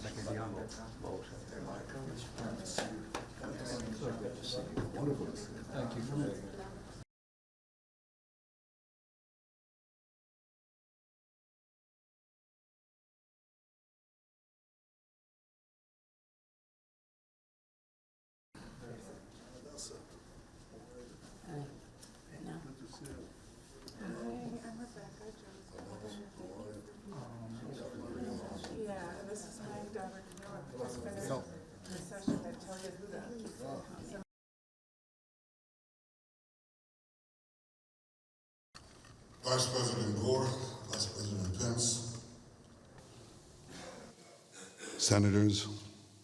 Thank you. Yeah, this is my daughter Camilla. Just finished the session that tell you who the. Vice President Gore, Vice President Pence, Senators,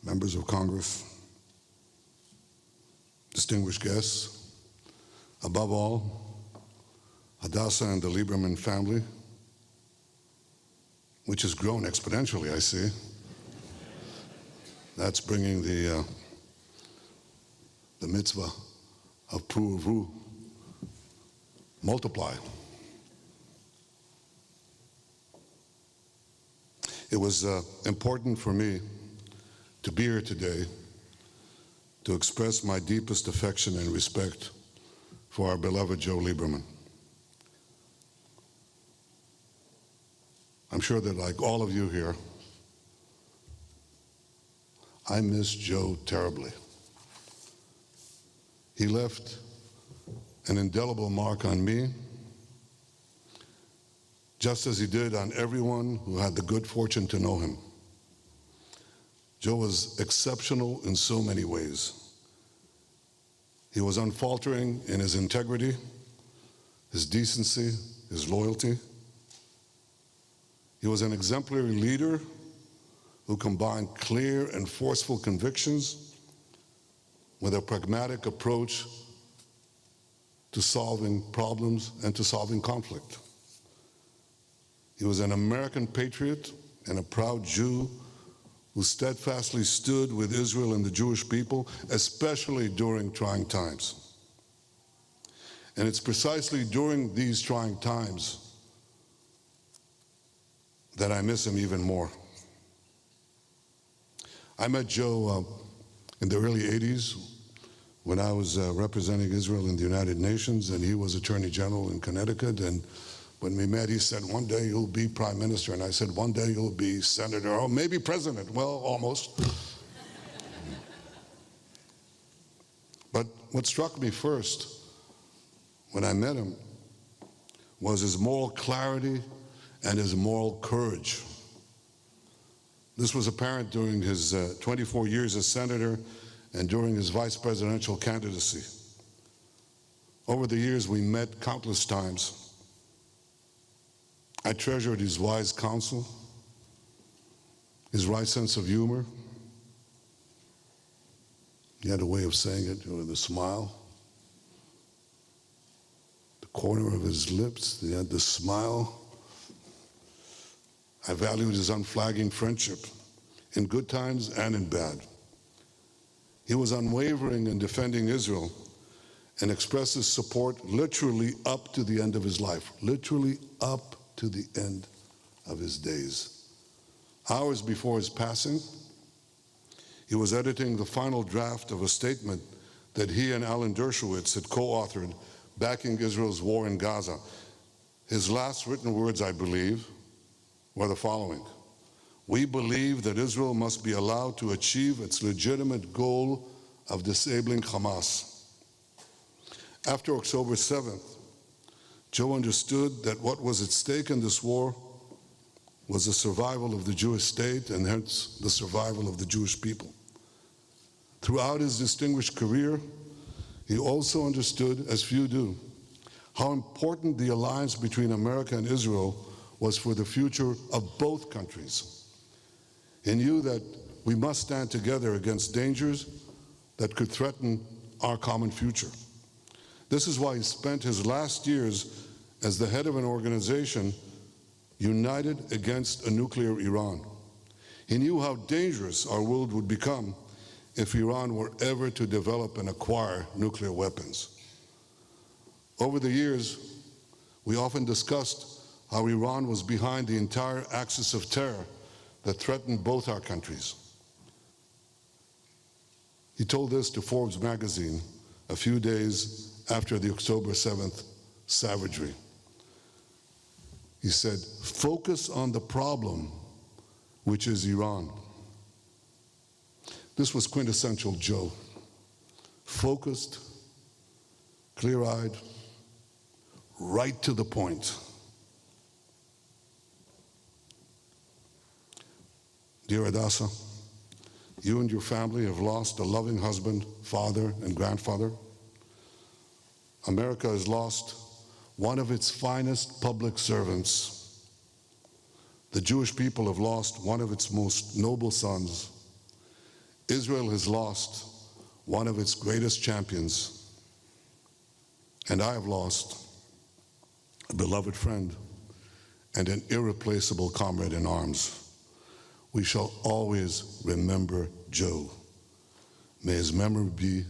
members of Congress, distinguished guests, above all, Hadassah and the Lieberman family, which has grown exponentially, I see. That's bringing the mitzvah of Pru'uvu, multiply. It was important for me to be here today to express my deepest affection and respect for our beloved Joe Lieberman. I'm sure that, like all of you here, I miss Joe terribly. He left an indelible mark on me, just as he did on everyone who had the good fortune to know him. Joe was exceptional in so many ways. He was unfaltering in his integrity, his decency, his loyalty. He was an exemplary leader who combined clear and forceful convictions with a pragmatic approach to solving problems and to solving conflict. He was an American patriot and a proud Jew who steadfastly stood with Israel and the Jewish people, especially during trying times. And it's precisely during these trying times that I miss him even more. I met Joe in the early 80s when I was representing Israel in the United Nations, and he was Attorney General in Connecticut. And when we met, he said, "One day you'll be Prime Minister." And I said, "One day you'll be Senator, or maybe President." Well, almost. But what struck me first when I met him was his moral clarity and his moral courage. This was apparent during his 24 years as senator and during his vice presidential candidacy. Over the years, we met countless times. I treasured his wise counsel, his right sense of humor. He had a way of saying it with a smile. The corner of his lips, he had the smile. I valued his unflagging friendship in good times and in bad. He was unwavering in defending Israel and expressed his support literally up to the end of his life, literally up to the end of his days. Hours before his passing, he was editing the final draft of a statement that he and Alan Dershowitz had co-authored backing Israel's war in Gaza. His last written words, I believe, were the following: "We believe that Israel must be allowed to achieve its legitimate goal of disabling Hamas." After October 7th, Joe understood that what was at stake in this war was the survival of the Jewish state and hence the survival of the Jewish people. Throughout his distinguished career, he also understood, as few do, how important the alliance between America and Israel was for the future of both countries. He knew that we must stand together against dangers that could threaten our common future. This is why he spent his last years as the head of an organization united against a nuclear Iran. He knew how dangerous our world would become if Iran were ever to develop and acquire nuclear weapons. Over the years, we often discussed how Iran was behind the entire axis of terror that threatened both our countries. He told this to Forbes magazine a few days after the October 7th savagery. He said, "Focus on the problem, which is Iran." This was quintessential Joe. Focused, clear-eyed, right to the point. Dear Hadassah, you and your family have lost a loving husband, father, and grandfather. America has lost one of its finest public servants. The Jewish people have lost one of its most noble sons. Israel has lost one of its greatest champions. And I have lost a beloved friend and an irreplaceable comrade in arms. We shall always remember Joe. May his memory be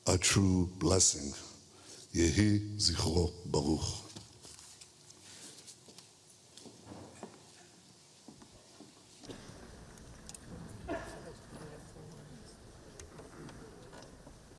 a true blessing. Yehi Zichro Baruch.